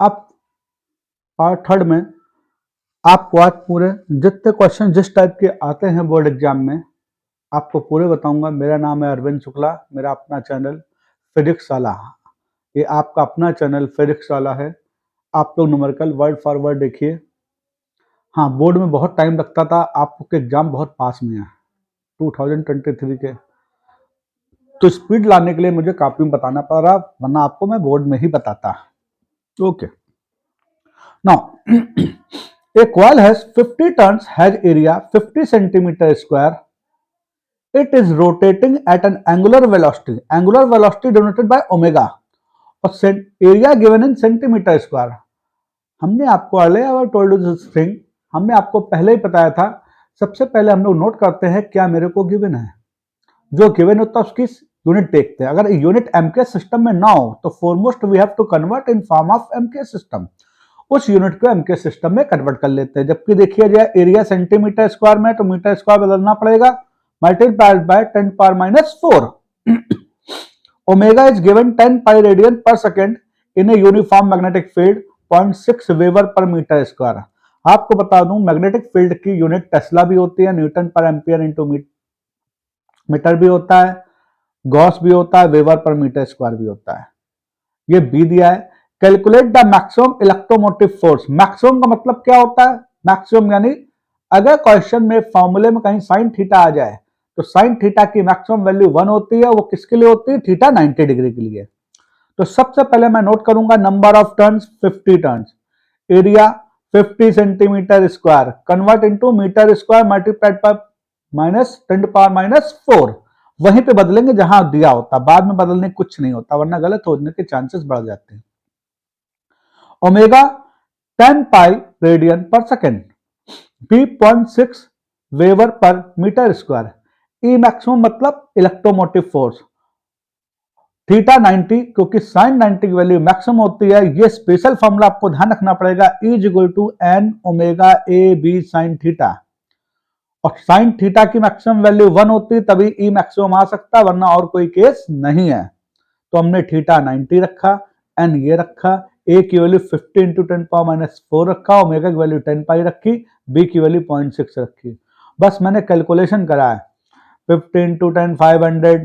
अब part third में आपको आज पूरे जितने क्वेश्चन जिस टाइप के आते हैं बोर्ड एग्जाम में आपको पूरे बताऊंगा। मेरा नाम है अरविंद शुक्ला, मेरा अपना चैनल फिजिक्स वाला, ये आपका अपना चैनल फिजिक्स वाला है। आप लोग न्यूमेरिकल वर्ड फॉर वर्ड देखिए। हाँ, बोर्ड में बहुत टाइम लगता था, आपके एग्जाम बहुत पास में है 2023 के, तो स्पीड लाने के लिए मुझे कॉपी में बताना पड़ रहा, वरना आपको मैं बोर्ड में ही बताता। Okay, now a coil has 50 turns, has area 50 centimeter square. It is rotating at an angular velocity denoted by omega, और area given in centimeter square. हमने आपको earlier told you this thing, हमने आपको पहले ही बताया था। सबसे पहले हम लोग नोट करते हैं क्या मेरे को गिवन है, जो गिवन होता है उसकी यूनिट देखते हैं। अगर यूनिट एमके सिस्टम में ना हो तो foremost we have to convert in form of MK system, उस यूनिट को एमके सिस्टम में कन्वर्ट कर लेते हैं। जबकि देखिए जाए एरिया सेंटीमीटर स्क्वायर में तो मीटर स्क्वायर बदलना पड़ेगा, multiplied by 10 power minus 4। Omega is given 10 pi radian per second in a uniform magnetic field 0.6 weber per metre square. आपको बता दूं मैग्नेटिक फील्ड की यूनिट टेस्ला भी होती है, न्यूटन पर एम्पियर इंटू मीटर भी होता है, गॉस भी होता है, वेबर पर मीटर स्क्वायर भी होता है। ये बी दिया है। Calculate the maximum electromotive force. Maximum का मतलब क्या होता है, मैक्सिमम यानी अगर क्वेश्चन में फॉर्मूले में कहीं साइन थीटा आ जाए तो साइन थीटा की मैक्सिमम वैल्यू 1 होती है, वो किसके लिए होती है, थीटा 90 डिग्री के लिए। तो सबसे पहले मैं नोट करूंगा number of turns 50 turns, area 50 centimetre square, convert into metre square multiplied by minus 10 power minus 4। वहीं पे बदलेंगे जहां दिया होता, बाद में बदलने कुछ नहीं होता, वरना गलत होने के चांसेस बढ़ जाते हैं। Omega 10 pi radian per second, B 0.6 weber per metre square, E maximum मतलब इलेक्ट्रोमोटिव फोर्स, थीटा 90 क्योंकि साइन 90 की वैल्यू मैक्सिमम होती है। ये स्पेशल फॉर्मूला आपको ध्यान रखना पड़ेगा, E is equal to N omega A B sine theta, और साइन थीटा की मैक्सिमम वैल्यू 1 होती है तभी ई मैक्सिमम आ सकता है, वरना और कोई केस नहीं है। तो हमने थीटा 90 रखा, एन ये रखा, ए की वैल्यू 50 इंटू 10 पावर माइनस 4 रखा, ओमेगा की वैल्यू 10 पाई रखी, बी की वैल्यू 0.6 रखी। बस मैंने कैलकुलेशन करा है 50 इंटू 10 500,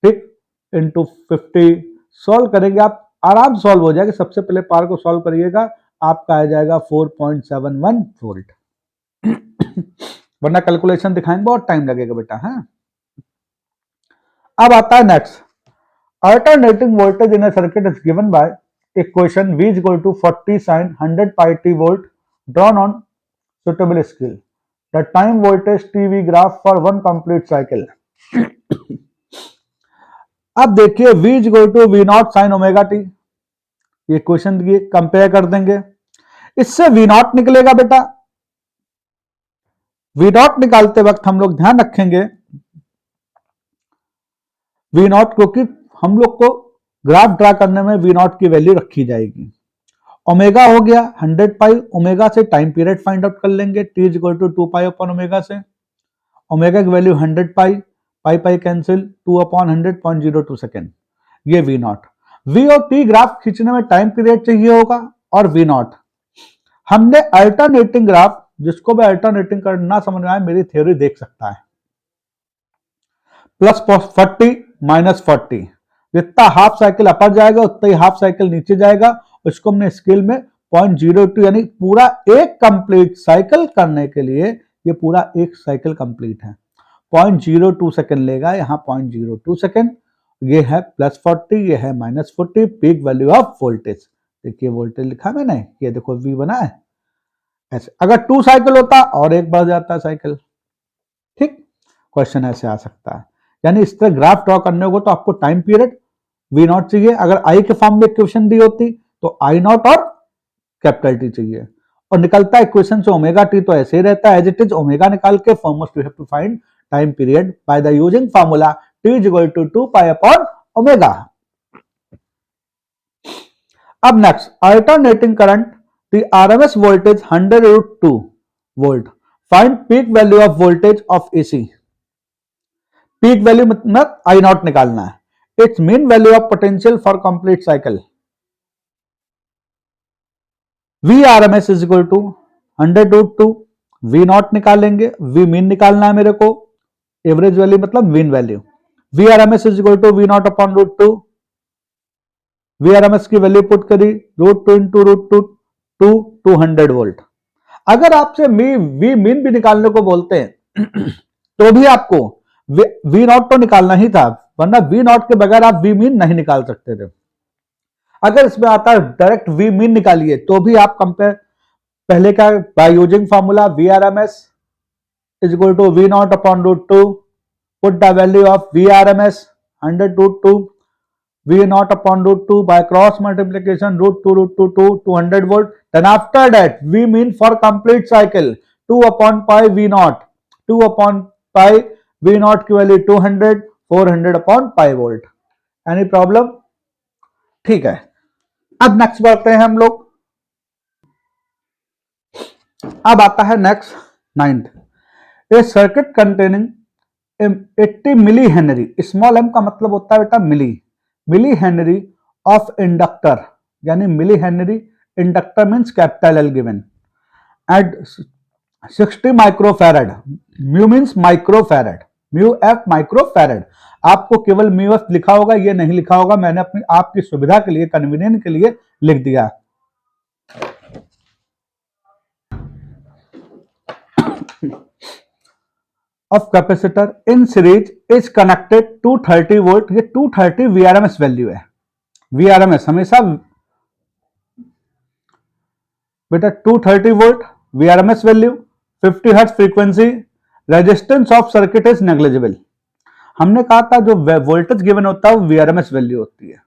ठीक, इंटू 50 सॉल्व करेंगे आप, आराम सॉल्व हो जाएगा। सबसे पहले पार को सॉल्व करिएगा, आपका आ जाएगा 4.71 वोल्ट। वरना कैलकुलेशन दिखाएंगे बहुत टाइम लगेगा बेटा। है अब आता है next, alternating voltage in a circuit is given by equation V is equal to 40 sin 100 pi t volt drawn on suitable scale. The time voltage TV graph for one complete cycle. अब देखिए V is equal to V not sin omega t, ये question दिए, compare कर देंगे, इससे V naught निकलेगा बेटा। V not निकालते वक्त हम लोग ध्यान रखेंगे V नॉट, क्योंकि हम लोग को ग्राफ ड्रा करने में V नॉट की वैल्यू रखी जाएगी। ओमेगा हो गया 100 पाई, ओमेगा से टाइम पीरियड फाइंड आउट कर लेंगे, t is equal to 2 pi upon omega से, ओमेगा की value 100 pi, pi pi cancel, 2 upon 100.02 second, ये V नॉट। V और T ग्राफ खींचने में टाइम पीरियड चाहिए होगा, और V नॉट हमने अल्टरनेटिंग ग्राफ, जिसको भी अल्टरनेटिंग करना समझ में आए मेरी थ्योरी देख सकता है, प्लस 40 माइनस 40, जितना हाफ साइकिल अपर जाएगा उतना ही हाफ साइकिल नीचे जाएगा। इसको हमने स्केल में 0.02 यानी पूरा एक कंप्लीट साइकिल करने के लिए, ये पूरा एक साइकिल कंप्लीट है, 0.02 सेकेंड लेगा, यहाँ 0.02 सेकेंड, ये है प्लस 40, ये है minus 40, peak value of voltage. देखिए वोल्टेज लिखा मैंने, ये देखो V बना है ऐसे। अगर 2 साइकिल होता और एक बढ़ जाता साइकिल, ठीक, क्वेश्चन ऐसे आ सकता है। यानी इस तरह ग्राफ ड्रॉ करने को तो आपको टाइम पीरियड V नॉट चाहिए, अगर आई के फॉर्म में इक्वेशन दी होती तो आई नॉट और कैपिटल टी चाहिए, और निकलता है इक्वेशन से ओमेगा टी तो ऐसे ही रहता है एज इट इज। ओमेगा निकाल के foremost we have to find time period by the using formula T is equal to 2 pi upon omega. अब next, alternating current, the RMS voltage 100√2 volt, find peak value of voltage of AC. Peak value मतलब I naught निकालना है, it's mean value of potential for complete cycle. V R M S is equal to 100√2, V naught निकालेंगे, V mean निकालना है मेरे को, average value मतलब mean value. V R M S is equal to V naught upon √2, V R M S की value put करी, √2 into √2 to 200 volt. अगर आपसे वी मीन भी निकालने को बोलते हैं तो भी आपको वी नॉट तो निकालना ही था, वरना वी नॉट के बगैर आप वी मीन नहीं निकाल सकते थे। अगर इसमें आता है डायरेक्ट वी मीन निकालिए तो भी आप कंपेयर पहले का by using formula V R M S is equal to V naught upon √2, put the value of V R M S 100√2 V naught upon √2 by cross multiplication √2 to 200 volt. Then after that V mean for complete cycle 2 upon pi V naught, 2 upon pi V naught की value 200, 400 upon pi volt. Any problem? ठीक है, अब next बढ़ते हैं हम लोग। अब आता है next 9th, a circuit containing 80 millihenry, small m का मतलब होता है बेटा मिली हेनरी ऑफ इंडक्टर, यानी milli henry inductor means capital L given at 60 microfarad, mu means microfarad, mu F microfarad. आपको केवल म्यू एफ लिखा होगा, ये नहीं लिखा होगा, मैंने अपनी आपकी सुविधा के लिए, कन्वीनियंस के लिए लिख दिया। of capacitor in series is connected to 30 volt, ये 230 VRMS वैल्यू है। VRMS हमेशा बेटा 230 volt VRMS value, 50 hertz frequency, resistance of circuit is negligible. हमने कहा था जो वोल्टेज गिवन होता है वो VRMS वैल्यू होती है।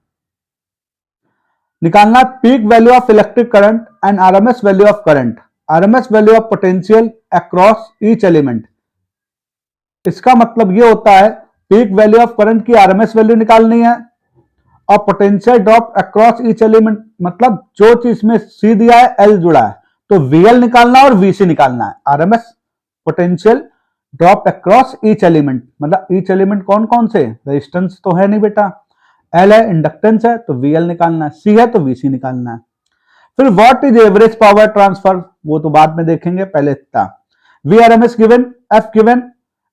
निकालना peak value of electric current and RMS value of current, RMS value of potential across each element. इसका मतलब ये होता है पीक वैल्यू ऑफ करंट की आरएमएस वैल्यू निकालनी है और potential drop across each element, मतलब जो चीज में सी दिया है एल जुड़ा है तो वीएल निकालना और वीसी निकालना है। RMS potential drop across each element, मतलब ईच एलिमेंट कौन कौन से, रेजिस्टेंस तो है नहीं बेटा, एल है, इंडक्टेंस है तो वीएल निकालना है, सी है तो वीसी निकालना है। फिर what is average power transfer, वो तो बाद में देखेंगे, पहले इतना VRMS given, F given,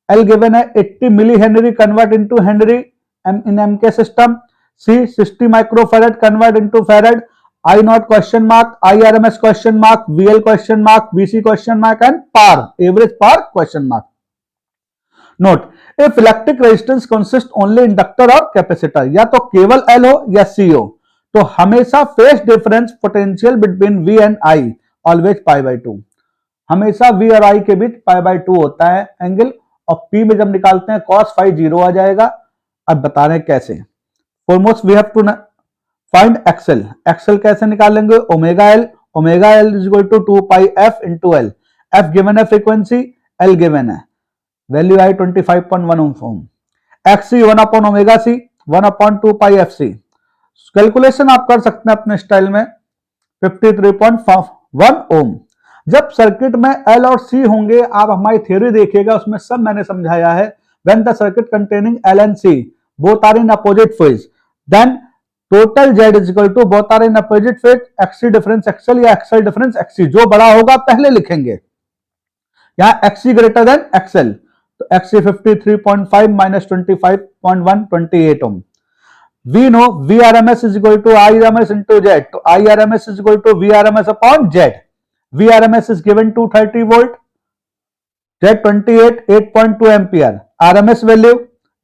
L given है 80 millihenry convert into henry in M K system, C 60 microfarad convert into farad, I naught question mark, I R M S question mark, VL question mark, VC question mark and पार, average पार question mark. Note, if electric resistance consist only inductor और capacitor, या तो केवल L हो या सी हो, तो हमेशा phase difference potential between V and I always pi by 2, हमेशा वी और आई के बीच पाई बाय 2 होता है एंगल, और P में जब निकालते हैं cos फाई 0 आ जाएगा। अब बता रहे हैं कैसे। Foremost we have to find XL, XL कैसे निकालेंगे, omega L is equal to 2 pi F into L, F given है फ्रीक्वेंसी, एल गिवन है value I 25.1 ohm, XC 1 upon omega C 1 upon 2 pi F C. Calculation आप कर सकते हैं अपने style में, 53.1 ओम। जब सर्किट में एल और सी होंगे, आप हमारी थ्योरी देखिएगा, उसमें सब मैंने समझाया है। When the circuit containing L and C both are in opposite phase, then total Z is equal to both are in opposite phase XC difference XL या एक्सएल डिफरेंस एक्सी, जो बड़ा होगा पहले लिखेंगे। यहां एक्सी ग्रेटर देन एक्सएल, तो XC 53.5 माइनस 25.1 28 ohm. We know V R M S is equal to I R M S into Z, तो I R M S is equal to V R M S upon Z. VRMS is given 230 volt, Z 28 8.2 ampere, RMS value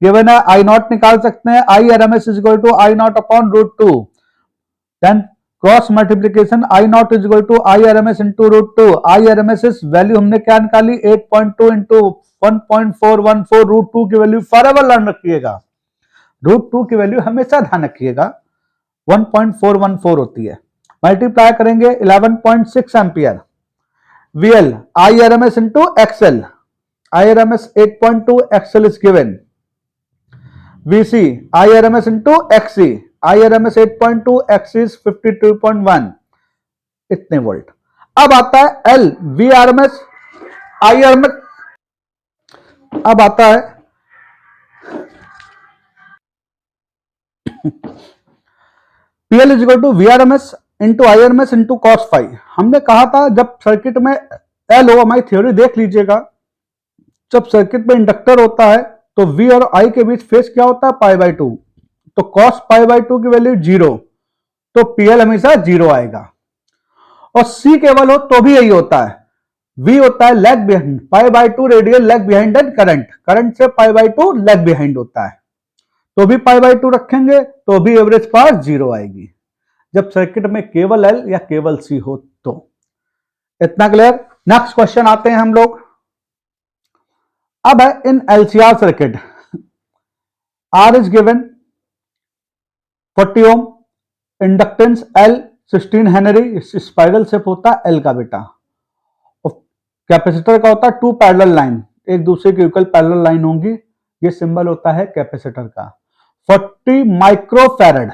given है, I naught निकाल सकते हैं, IRMS is equal to I naught upon √2, then cross multiplication I naught is equal to IRMS into √2, IRMS value हमने क्या निकाली 8.2 into 1.414, √2 की value forever learn रखिएगा, √2 की वैल्यू हमेशा ध्यान रखिएगा 1.414 होती है, मल्टीप्लाई करेंगे 11.6 ampere. VL IRMS into XL, IRMS 8.2, XL is given. VC IRMS into XC, IRMS 8.2, XC is 52.1, इतने वोल्ट। अब आता है L VRMS IRMS, अब आता है PL is equal to VRMS into I R M S into cos phi. हमने कहा था जब सर्किट में एल हो, हमारी थ्योरी देख लीजिएगा, जब सर्किट में इंडक्टर होता है तो वी और आई के बीच फेस क्या होता है, पाई बाई टू। तो कॉस पाई बाई टू की वैल्यू जीरो, तो पीएल हमेशा जीरो आएगा। और सी केवल हो तो भी यही होता है, वी होता है lag behind, pi by two radial lag behind and current, current से pi by two lag behind होता है, तो भी पाई बाई टू रखेंगे तो भी एवरेज पावर जीरो आएगी जब सर्किट में केवल एल या केवल सी हो तो। इतना क्लियर। नेक्स्ट क्वेश्चन आते हैं हम लोग। अब है in LCR circuit, R is given 40 ohm, inductance L 16 henry, spiral shape होता है एल का बेटा, कैपेसिटर का होता है टू पैरेलल लाइन, एक दूसरे के इक्वल पैरेलल लाइन होंगी, ये सिंबल होता है कैपेसिटर का। 40 माइक्रोफैरड,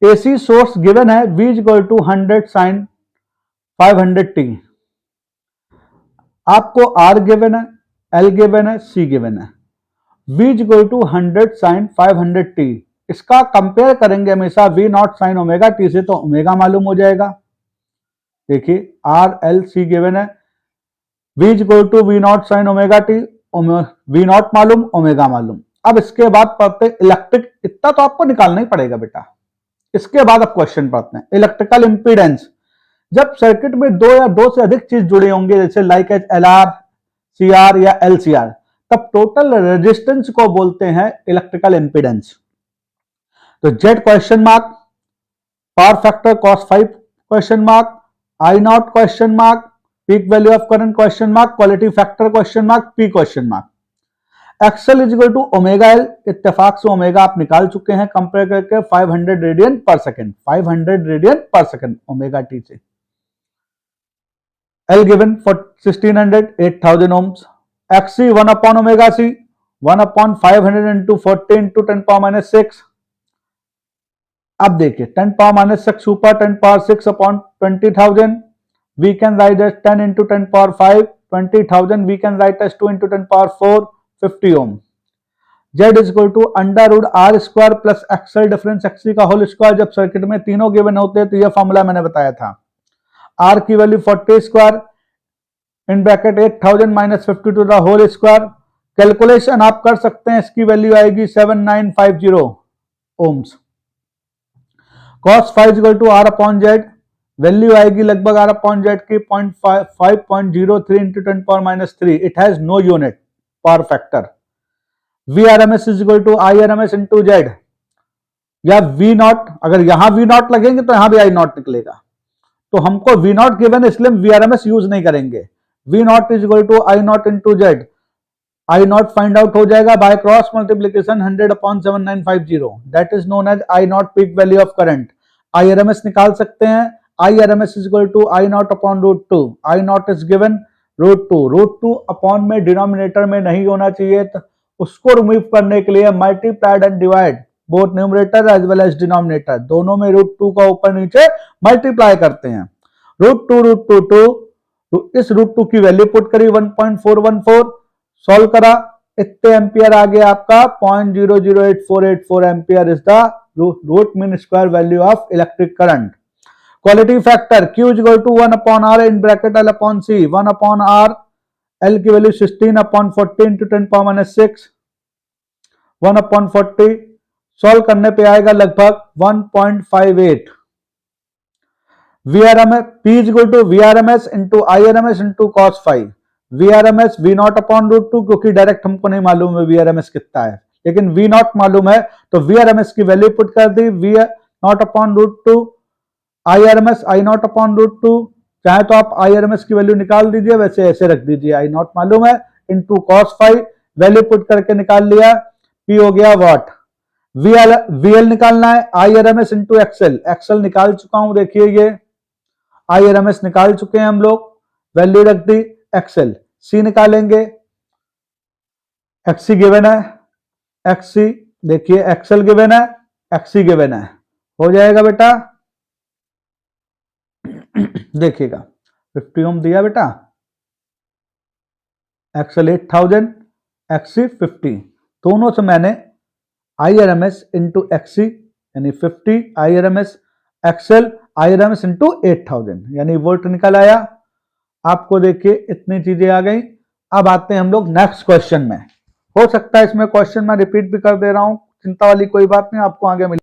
एसी सोर्स गिवन है V = 100 sin 500t, आपको R गिवन है, L गिवन है, C गिवन है। V = 100 sin 500t, इसका कंपेयर करेंगे हमेशा V naught sine omega t से, तो ओमेगा मालूम हो जाएगा। देखिए R L C गिवन है, V = V naught sine omega t, V not मालूम, ओमेगा मालूम। अब इसके बाद पढ़ते इलेक्ट्रिक, इतना तो आपको निकालना ही पड़ेगा बेटा। इसके बाद अब क्वेश्चन पढ़ते हैं इलेक्ट्रिकल इंपीडेंस। जब सर्किट में दो या दो से अधिक चीज जुड़े होंगे, जैसे लाइक एज LR, CR या LCR, तब टोटल रेजिस्टेंस को बोलते हैं इलेक्ट्रिकल इंपीडेंस। तो Z question mark, power factor cos 5 question mark, I naught question mark, peak value of current question mark, quality factor question mark, P question mark. XL is equal to omega L, इत्तेफाक से omega आप निकाल चुके हैं compare करके 500 radian per second, 500 radian per second omega t से। L given for 1600 8000 ohms, XC 1 upon omega C 1 upon 500 into 40 into 10 power minus 6। अब देखिए 10 पावर माइनस 6 ऊपर 10 power 6 upon 20,000, we can write as 10 into 10 power 5, 20,000 we can write as 2 into 10 power 4, 50 ohm. Z is equal to under root R square plus XL difference XC का whole square. जब circuit में तीनों given होते हैं तो यह formula मैंने बताया था। R की value 40 square in bracket 8000 minus 52 the whole square. Calculation आप कर सकते हैं, इसकी वैल्यू आएगी 7950 ohms. cos 5 is equal to R upon Z, value आएगी लगभग R अपॉन Z की 5.03 into 10 power minus 3। It has no unit power factor. Vrms is equal to IRMS into Z, या V नॉट, अगर यहां V not लगेंगे तो यहां भी I नॉट निकलेगा, तो हमको V नॉट गिवन इसलिए हम VRMS यूज नहीं करेंगे। V naught is equal to I naught into Z, I naught find out हो जाएगा by cross multiplication 100 upon 7950, that is known as I naught peak value of current. IRMS निकाल सकते हैं, IRMS is equal to I naught upon root two, I naught is given root two upon में denominator में नहीं होना चाहिए, तो उसको रिमूव करने के लिए multiplied and divide both numerator as well as denominator, दोनों में रूट टू का ऊपर नीचे मल्टीप्लाई करते हैं। रूट टू, इस रूट टू की वैल्यू पुट करी 1.414, सॉल्व करा, इतने एम्पियर आ गया आपका 0.008484 ampere is the root mean square value of electric current. Quality factor Q is equal to 1 upon R in bracket L upon C, 1 upon R, L की value 16 upon 40 into 10 power minus 6, 1 upon 40, solve करने पे आएगा लगभग 1.58। VRMS P is equal to VRMS into IRMS into cos 5, VRMS V not upon root two, क्योंकि direct हमको नहीं मालूम है VRMS कितना है, लेकिन V नॉट मालूम है तो VRMS की वैल्यू पुट कर दी, V not upon root two, IRMS I naught upon root two, चाहे तो आप IRMS की वैल्यू निकाल दीजिए, वैसे ऐसे रख दीजिए, I नॉट मालूम है इंटू cos 5, वैल्यू पुट करके निकाल लिया, P हो गया वॉट। VL निकालना है, IRMS इंटू एक्सएल निकाल चुका हूं, देखिए ये IRMS निकाल चुके हैं हम लोग, वैल्यू रख दी, एक्सएल C निकालेंगे, XC गिवन है, XC देखिए एक्सएल गिवन है, XC गिवन है, हो जाएगा बेटा। देखिएगा 50 ओम दिया बेटा, एक्सएल 8000, XC 50, दोनों से मैंने IRMS इंटू XC यानी 50 IRMS, एक्सेल IRMS इंटू 8000 यानी वोल्ट निकल आया। आपको देखिए इतनी चीजें आ गई। अब आते हैं हम लोग नेक्स्ट क्वेश्चन में। हो सकता है इसमें क्वेश्चन मैं रिपीट भी कर दे रहा हूं, चिंता वाली कोई बात नहीं, आपको आगे मिले।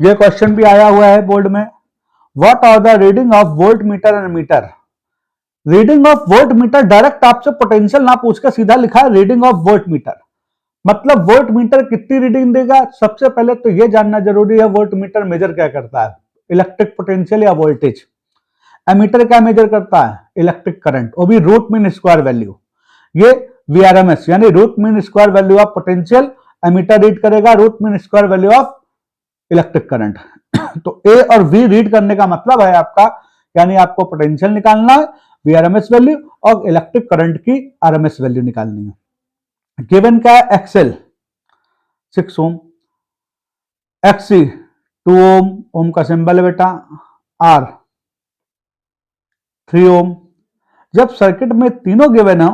ये क्वेश्चन भी आया हुआ है बोर्ड में। What are the reading of voltmeter and meter. Reading of voltmeter direct आपसे पोटेंशियल ना पूछ के सीधा लिखा है रीडिंग ऑफ वोल्ट मीटर। मतलब वोल्ट मीटर कितनी रीडिंग देगा, सबसे पहले तो यह जानना जरूरी है वोल्ट मीटर मेजर क्या करता है, इलेक्ट्रिक पोटेंशियल या वोल्टेज। एमीटर क्या मेजर करता है, इलेक्ट्रिक करंट, वो भी रूट मीन स्क्वायर वैल्यू। ये VRMS यानी root mean square value of potential, ammeter read करेगा root mean square value of electric current. तो A और V रीड करने का मतलब है आपका, यानी आपको पोटेंशियल निकालना है, VRMS वैल्यू और इलेक्ट्रिक करंट की RMS वैल्यू निकालनी है। गिवन क्या है, एक्सेल 6 ओम, XC 2 ओम, ओम का सिंबल है बेटा, R 3 ओम। जब सर्किट में तीनों गिवन हो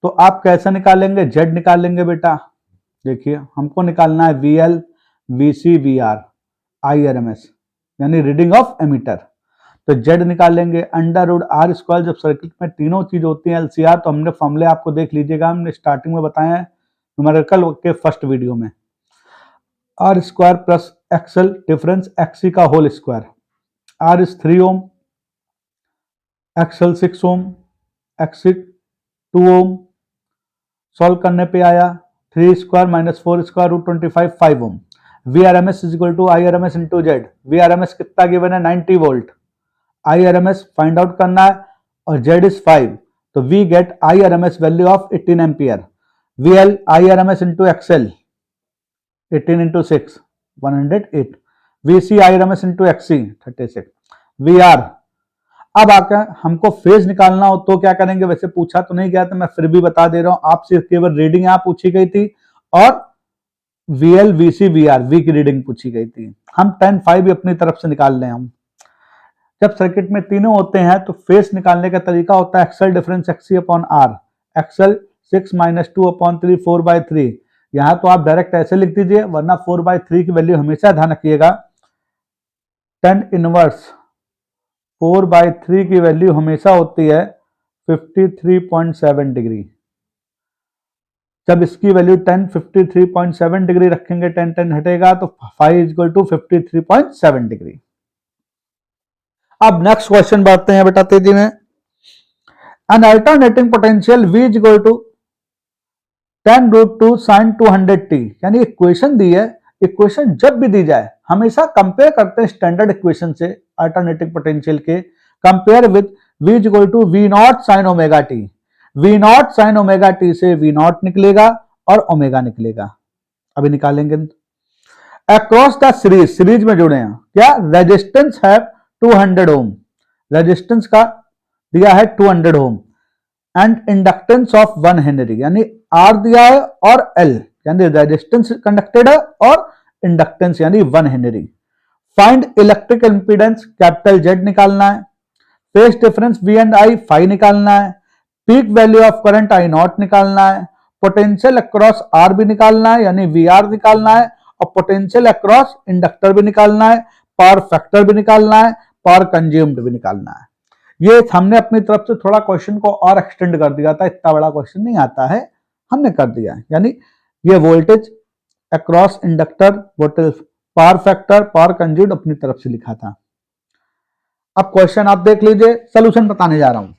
तो आप कैसे निकालेंगे, Z निकालेंगे बेटा। देखिए हमको निकालना है VL, VC, VR, IRMS यानी रीडिंग ऑफ एमीटर। तो Z निकालेंगे अंडर रूट R स्क्वायर। जब सर्किट में तीनों चीज होती है LCR, तो हमने फॉर्मूले आपको देख लीजिएगा, हमने स्टार्टिंग में बताए हैं न्यूमेरिकल के फर्स्ट वीडियो में। R square plus XL difference XC का whole square. R is 3 ohm, XL 6 ohm, XC 2 ohm. Solve करने पे आया 3 square minus 4 square root 25 5 ohm. VRMS is equal to IRMS into Z। VRMS कितना given है, 90 volt. IRMS find out करना है और Z is 5, तो we get IRMS value of 18 ampere. VL IRMS into XL 18 into 6 108। VC IRMS into XC 36। VR अब आकर हमको phase निकालना हो तो क्या करेंगे, वैसे पूछा तो नहीं गया तो मैं फिर भी बता दे रहा हूं, आपसे केवल रीडिंग यहां पूछी गई थी और VL VC VR V की रीडिंग पूछी गई थी। हम 10 5 अपनी तरफ से निकाल लें। हम जब सर्किट में तीनों होते हैं तो फेस निकालने का तरीका होता है XL difference XC upon R। XL 6 minus 2 upon 3 4/3। यहां तो आप डायरेक्ट ऐसे लिख दीजिए, वरना 4/3 की वैल्यू हमेशा ध्यान रखिएगा। 10 इनवर्स 4/3 की वैल्यू हमेशा होती है 53.7 डिग्री। जब इसकी वैल्यू 10 53.7 डिग्री रखेंगे, 10 10 हटेगा तो 5 इक्वल टू 53.7 डिग्री। अब नेक्स्ट क्वेश्चन बढ़ते हैं बेटा तेजी में। An alternating potential V is equal to 10 root 2 sine 200t यानी इक्वेशन दी है। इक्वेशन जब भी दी जाए हमेशा कंपेयर करते हैं स्टैंडर्ड इक्वेशन से अल्टरनेटिंग पोटेंशियल के। Compare with V is equal to V naught sine omega t. V naught sine omega t से V नॉट निकलेगा और ओमेगा निकलेगा। अभी निकालेंगे। अक्रॉस द सीरीज, सीरीज में जुड़े हैं क्या, रेजिस्टेंस है 200 ओम, रेजिस्टेंस का दिया है 200 ohm and inductance of 1 Henry यानी R दिया है और L यानी रेजिस्टेंस कंडक्टेड है और इंडक्टेंस यानी 1 henry. Find electric impedance capital Z निकालना है। Phase difference V and I phi निकालना है। Peak value of current I naught निकालना है। पोटेंशियल अक्रॉस R भी निकालना है यानी VR निकालना है और पोटेंशियल अक्रॉस इंडक्टर भी निकालना है। पावर फैक्टर भी निकालना है, पावर कंज्यूम्ड भी निकालना है। ये हमने अपनी तरफ से थोड़ा क्वेश्चन को और एक्सटेंड कर दिया था, इतना बड़ा क्वेश्चन नहीं आता है, हमने कर दिया है। यानी ये voltage across inductor, power factor, power consumed अपनी तरफ से लिखा था। अब क्वेश्चन आप देख लीजिए, सोल्यूशन बताने जा रहा हूं।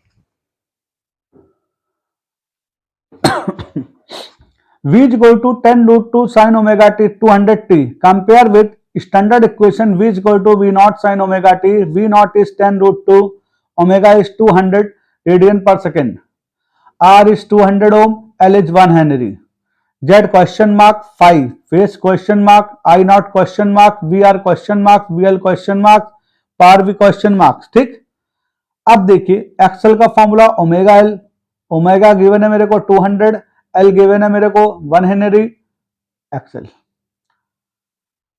V is equal to 10 root 2 sin omega t 200t. Compare with standard equation V is equal to V naught sin omega t. V naught is 10 root 2, omega is 200 radian per second. R is 200 ohm, L is 1 Henry. Z question mark 5, phase question mark, I naught question mark, VR question mark, VL question mark, power V question marks। ठीक, अब देखिए Excel का formula omega L, omega given है मेरे को 200, L given है मेरे को 1 हेनरी, एक्सेल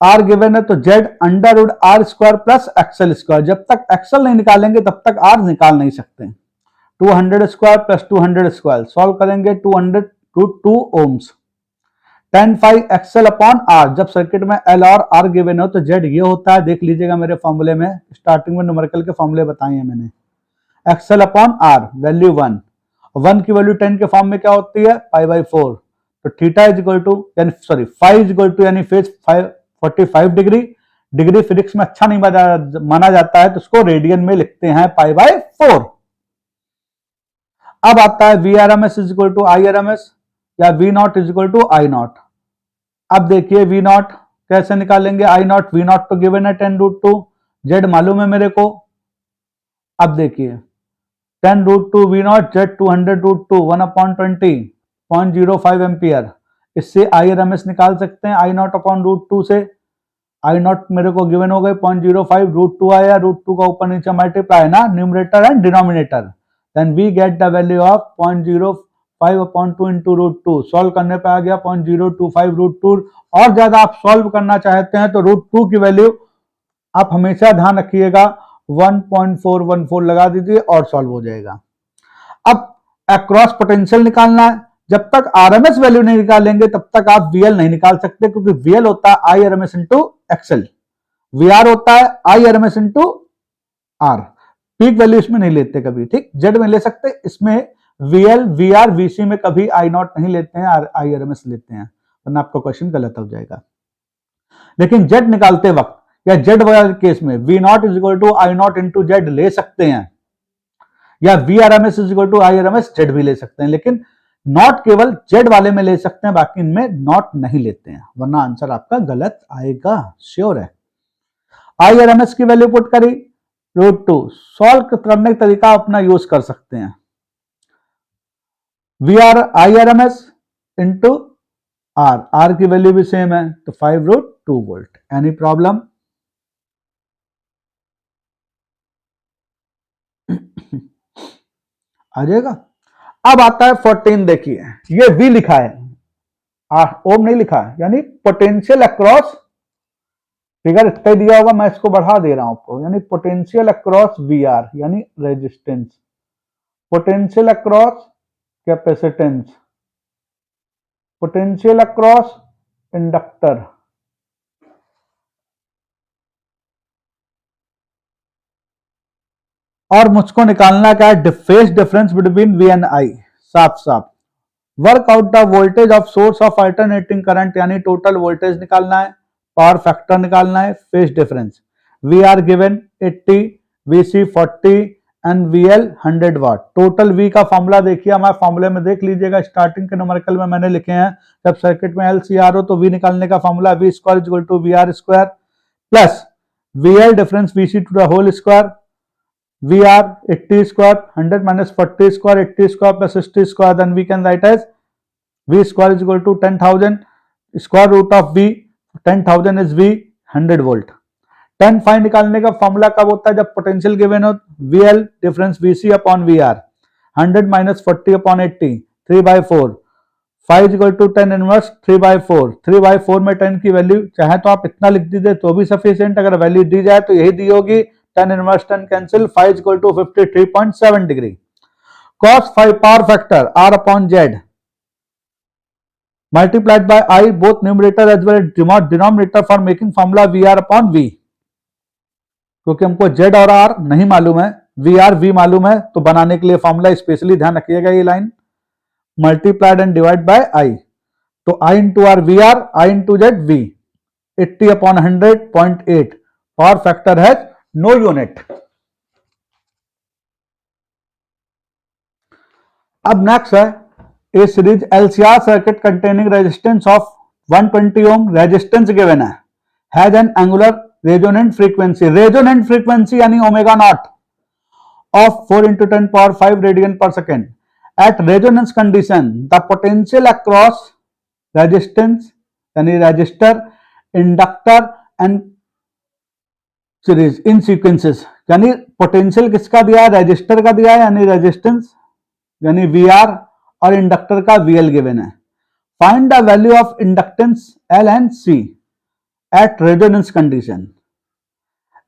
R गिवन है तो Z under root R square plus XL square. जब तक एक्सेल नहीं निकालेंगे तब तक R निकाल नहीं सकते। 200 स्क्वायर प्लस 200 स्क्वायर सॉल्व करेंगे 200 root 2 ohms. tan phi XL upon R, जब सर्किट में एल और आर गिवन हो तो जेड ये होता है, देख लीजिएगा मेरे फॉर्मूले में, स्टार्टिंग में न्यूमेरिकल के फॉर्मूले बताए हैं मैंने। एक्सएल अपॉन आर वैल्यू 1, 1 की वैल्यू 10 के फॉर्म में क्या होती है पाई बाई 4, तो थीटा इज इक्वल टू यानी sorry phi is equal to यानी फेज 45 डिग्री, डिग्री फिजिक्स में अच्छा नहीं माना जाता है तो उसको रेडियन में लिखते हैं पाई बाई 4। अब आता है V R M S is equal to I R M S या V naught is equal to I naught. अब देखिए वी नॉट कैसे निकालेंगे, आई नॉट वी नॉट तो गिवन है 10√2, जेड मालूम है मेरे को। अब देखिए 10√2 वी नॉट जेड 200√2 1/20 0.05 एम्पियर, इससे आई आर एम एस निकाल सकते हैं आई नॉट अपॉन √2 से। आई नॉट मेरे को गिवन हो गए 0.05, √2 आया, √2 का ऊपर नीचे मल्टीप्लाई ना numerator and denominator, then we get the value of 0.05/2 into √2। Solve करने पे आ गया 0.025 √2, और ज्यादा आप सॉल्व करना चाहते हैं तो √2 की वैल्यू आप हमेशा ध्यान रखिएगा 1.414 लगा दीजिए और सॉल्व हो जाएगा। अब अक्रॉस पोटेंशियल निकालना है, जब तक आरएमएस वैल्यू नहीं निकालेंगे तब तक आप वीएल नहीं निकाल सकते, क्योंकि वीएल होता है I RMS into XL, VR होता है I RMS into R. Peak value इसमें नहीं लेते कभी, ठीक, जेड में ले सकते, इसमें वीएल वीआर वीसी में कभी आई नॉट नहीं लेते हैं, आई आरएमएस लेते हैं, वरना आपका क्वेश्चन गलत हो जाएगा। लेकिन जेड निकालते वक्त या जेड वाले केस में V naught is equal to I naught into Z ले सकते हैं, या V R M S is equal to I R M S Z भी ले सकते हैं, लेकिन नॉट केवल जेड वाले में ले सकते हैं, बाकी इनमें नॉट नहीं लेते हैं, वरना आंसर आपका गलत आएगा, श्योर है। आई आर एम एस की वैल्यू पुट करी √2, सॉल्व करने का तरीका अपना यूज कर सकते हैं, V R I R M S into R, R की वैल्यू भी सेम है तो 5√2 वोल्ट। Any problem? आ जाएगा। अब आता है 14, देखिए ये V लिखा है, ओम नहीं लिखा है, यानी पोटेंशियल अक्रॉस, फिगर इतना दिया होगा, मैं इसको बढ़ा दे रहा हूं आपको, यानी पोटेंशियल अक्रॉस VR यानी resistance, potential across capacitance, potential across inductor, और मुझको निकालना क्या है phase difference between V and I, साफ साफ। Work out the voltage of source of alternating current, यानी टोटल वोल्टेज निकालना है, पावर फैक्टर निकालना है, phase difference. V R given 80, VC 40 and VL 100 watt. Total V का फॉर्मूला देखिए, हमारे फॉर्मूले में देख लीजिएगा, स्टार्टिंग के न्यूमेरिकल में मैंने लिखे हैं, जब सर्किट में LCR हो तो V निकालने का formula V square equal to VR² plus VL difference VC to the whole square, VR 80 square 100 minus 40 square 80 square plus 60 square, then we can write as V square is equal to 10,000, square root of V 10,000 is V 100 volt। 10 फाइन निकालने का formula कब होता है, जब potential given हो, VL difference VC upon VR 100 minus 40 upon 80 3/4, 5 equal to 10 inverse 3/4, 3/4 में 10 की वैल्यू चाहे तो आप इतना लिख दीजिए तो भी सफिशिएंट, अगर वैल्यू दी जाए तो यही दी होगी, 10 inverse 10 cancel, 5 equal to 53.7 degree. cos 5 power factor R upon Z multiplied by I both numerator as well as denominator for making formula VR upon V। क्योंकि हमको Z और R नहीं मालूम है, VR V मालूम है, तो बनाने के लिए फॉर्मूला स्पेशली ध्यान रखिएगा, ये line multiplied and divide by I, तो I into R VR, I into Z V, 80 upon 100.8, power factor है नो यूनिट। अब नेक्स्ट है a series LCR circuit containing resistance of 120 ohm, resistance given है, has an angular resonant frequency, resonant frequency यानी omega naught of 4 into 10 power 5 radian per second. At resonance condition the potential across resistance यानी register, inductor and series in sequences, यानी potential किसका दिया है, register का दिया है यानी रेजिस्टेंस यानी VR, और इंडक्टर का VL गिवन है। Find the value of inductance L and C eight resonance condition.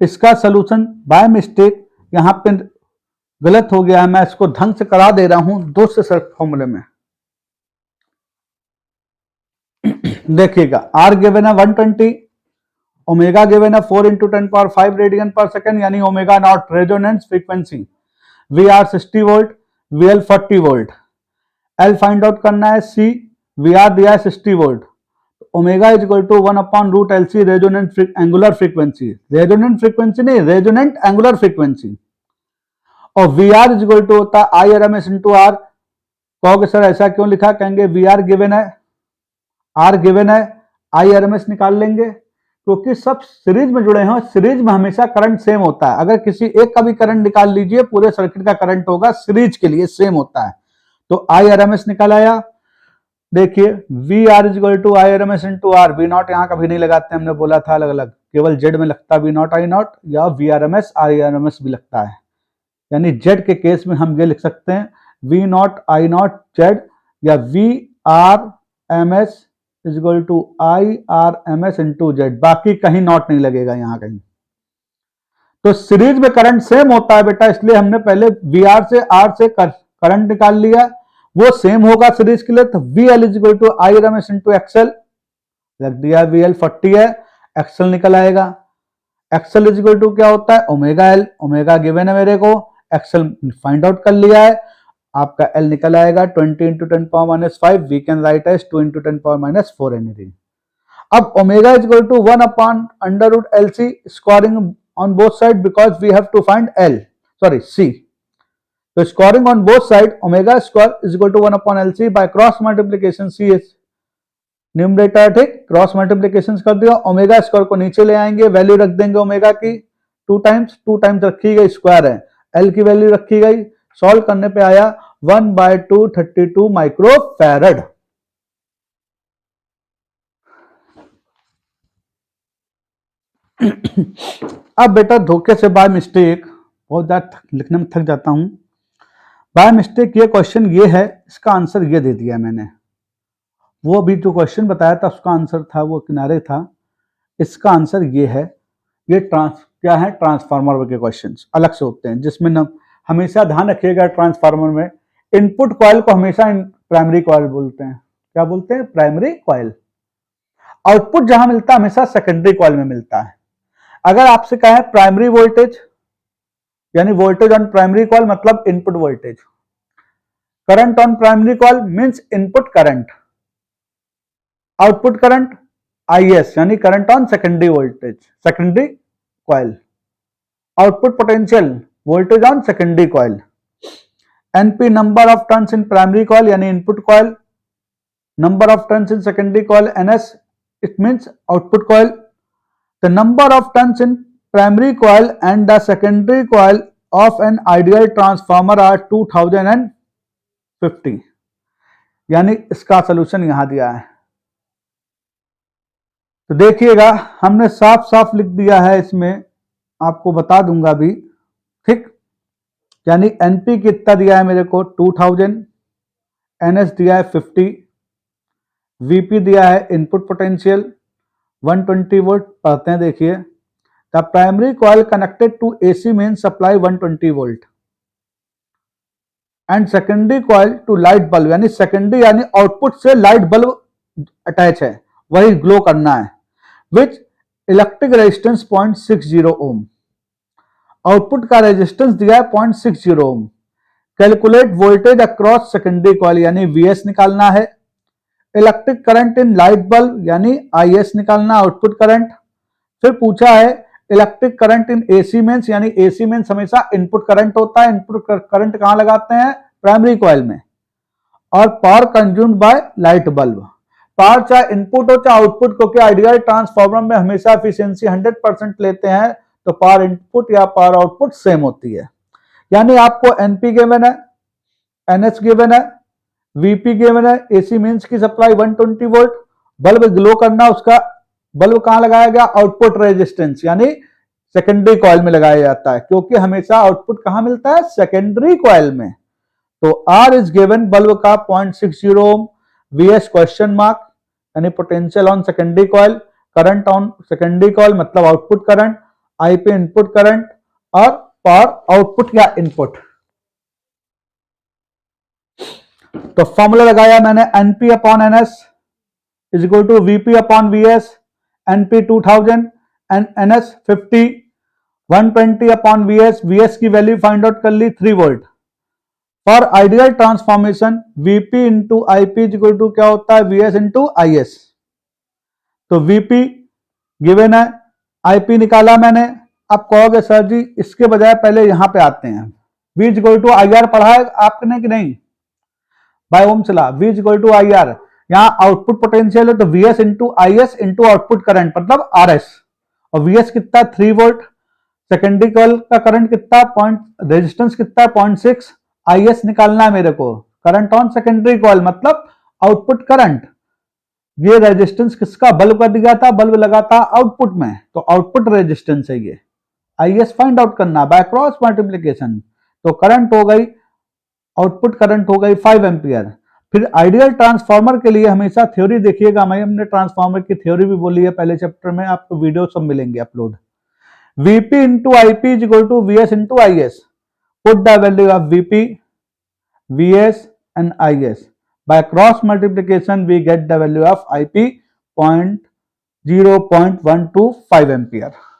इसका सोल्यूशन बाय मिस्टेक यहां पे गलत हो गया है, मैं इसको ढंग से करा दे रहा हूं दूसरे फॉर्मूले में। देखिएगा आर गिवन है 120, ओमेगा गिवन है 4 × 10⁵ रेडियन पर सेकेंड, यानी omega naught resonance frequency, V R 60 volt, V L 40 volt, L find out करना है, सी वी आर दिया है 60 volt, omega is equal to 1/√LC resonant angular frequency, resonant frequency नहीं, resonant angular frequency, और V R is equal to होता है I R M S into R. कहोगे sir ऐसा क्यों लिखा, कहेंगे वी आर गिवन है, आर गिवन है, आई आर एम एस निकाल लेंगे, क्योंकि सब सीरीज में जुड़े हैं, सीरीज में हमेशा करंट सेम होता है, अगर किसी एक का भी करंट निकाल लीजिए पूरे सर्किट का करंट होगा सीरीज के लिए सेम होता है। तो आई आर एम एस निकल आया, देखिए V R is equal to I R M S into R, V naught यहाँ कभी नहीं लगाते, हमने बोला था अलग अलग, केवल जेड में लगता है वी नॉट आई नॉट, या V R M S I R M S भी लगता है, यानी जेड के केस में हम ये लिख सकते हैं V naught I naught Z, या V R M S is equal to I R M S into Z, बाकी कहीं नॉट नहीं लगेगा यहाँ कहीं। तो सीरीज में करंट सेम होता है बेटा, इसलिए हमने पहले वी आर से आर से करंट निकाल लिया, वो सेम होगा सीरीज के लिए, तो V L is equal to I R M S into XL रख दिया, वी एल 40 है, एक्सएल निकल आएगा, एक्सएल इज इक्वल टू क्या होता है ओमेगा एल, ओमेगा गिवन है मेरे को, एक्सएल फाइंड आउट कर लिया है, आपका एल निकल आएगा 20 × 10⁻⁵, we can write as 2 × 10⁻⁴ anything. अब omega is equal to 1/√LC squaring on both sides because we have to find L, sorry C. So scoring on both sides omega square is equal to 1/LC by cross multiplication C is numerator, ठीक, cross multiplication कर दिया, omega square को नीचे ले आएंगे, value रख देंगे omega की 2 टाइम्स रखी गई, स्क्वायर है, एल की वैल्यू रखी गई, सॉल्व करने पे आया 1/232 माइक्रोफैरड। अब बेटा धोखे से बाय मिस्टेक, बहुत ज्यादा लिखने में थक जाता हूं, बाय मिस्टेक ये क्वेश्चन ये है, इसका आंसर ये दे दिया मैंने, वो भी जो क्वेश्चन बताया था उसका आंसर था वो किनारे था, इसका आंसर ये है, ये क्या है ट्रांसफार्मर के क्वेश्चंस अलग से होते हैं, जिसमें न हमेशा ध्यान रखिएगा ट्रांसफार्मर में इनपुट कॉइल को हमेशा प्राइमरी कॉइल बोलते हैं, क्या बोलते हैं प्राइमरी कॉइल, आउटपुट जहां मिलता है हमेशा सेकेंडरी कॉइल में मिलता है। अगर आपसे कहें प्राइमरी वोल्टेज यानी वोल्टेज ऑन प्राइमरी कॉइल मतलब input voltage, current on primary coil means input current, output current IS यानी current on secondary voltage secondary coil, output potential voltage on secondary coil, NP number of turns in primary coil यानी input coil, number of turns in secondary coil NS it means output coil, the number of turns in primary coil and the secondary coil of an ideal transformer are 2050, यानी इसका solution यहां दिया है। तो देखिएगा हमने साफ साफ लिख दिया है, इसमें आपको बता दूंगा भी, ठीक, यानी NP कितना दिया है मेरे को 2000, NS दिया है 50, VP दिया है इनपुट पोटेंशियल 120 वोल्ट, पढ़ते हैं देखिए, the primary coil connected to AC main supply 120 volt and secondary coil to light bulb, यानी सेकेंडरी यानी आउटपुट से लाइट बल्ब अटैच है, वही ग्लो करना है, which electric resistance 0.60 ohm, output का रेजिस्टेंस दिया है 0.60 ohm, calculate voltage across secondary coil यानी VS निकालना है, electric current in light bulb यानी IS निकालना आउटपुट करंट, फिर पूछा है इलेक्ट्रिक करंट इन AC मेंस यानी AC मेंस हमेशा इनपुट करंट होता है, इनपुट करंट कहां लगाते हैं प्राइमरी कॉइल में, और power consumed by light bulb, power चाहे इनपुट हो चाहे आउटपुट, क्योंकि आइडियल ट्रांसफार्मर में हमेशा एफिशिएंसी 100% लेते हैं, तो पावर इनपुट या पावर आउटपुट सेम होती है, यानी आपको NP गिवन है, NS गिवन है, VP गिवन है, AC मींस की सप्लाई 120 वोल्ट, बल्ब ग्लो करना, उसका बल्ब कहां लगाया गया आउटपुट रेजिस्टेंस यानी सेकेंडरी कॉइल में लगाया जाता है, क्योंकि हमेशा आउटपुट कहां मिलता है सेकेंडरी कॉइल में, तो R इज गिवन बल्ब का 0.60 ओम, VS क्वेश्चन मार्क यानी potential on secondary coil, current on secondary coil मतलब output current, IP input current और पावर आउटपुट या इनपुट। तो फॉर्मूला लगाया मैंने NP/NS, is equal to VP upon VS, NP 2000 and NS 50, 120 upon VS, VS की value find out कर ली 3 volt. For ideal transformation VP into IP is equal to क्या होता है, वीएस इंटू आईएस। तो वीपी गिवन है, IP निकाला मैंने। आप कहोगे सर जी इसके बजाय पहले यहां पे आते हैं, V is equal to I R पढ़ा है आपने कि नहीं, by ohm's law, V is equal to I R. यहां आउटपुट पोटेंशियल है तो VS into IS into output current मतलब आरएस, और वीएस कितना 3 वोल्ट, सेकेंडरी कॉइल का करंट कितना रेजिस्टेंस कितना 0.6, आईएस निकालना है मेरे को, करंट ऑन सेकेंडरी कॉइल मतलब आउटपुट करंट। ये रेजिस्टेंस किसका, बल्ब का दिया था, बल्ब लगा था आउटपुट में, तो आउटपुट रेजिस्टेंस है ये। आईएस फाइंड आउट करना बाय क्रॉस मल्टीप्लिकेशन। तो करंट हो गई, आउटपुट करंट हो गई 5 एम्पियर। फिर आइडियल ट्रांसफार्मर के लिए हमेशा थ्योरी देखिएगा, मैं हमने ट्रांसफार्मर की थ्योरी भी बोली है पहले चैप्टर में, आपको वीडियो सब मिलेंगे upload. VP into IP is equal to VS into IS. Put the value of VP, VS and IS. By cross multiplication, we get the value of IP 0.0125 ampere.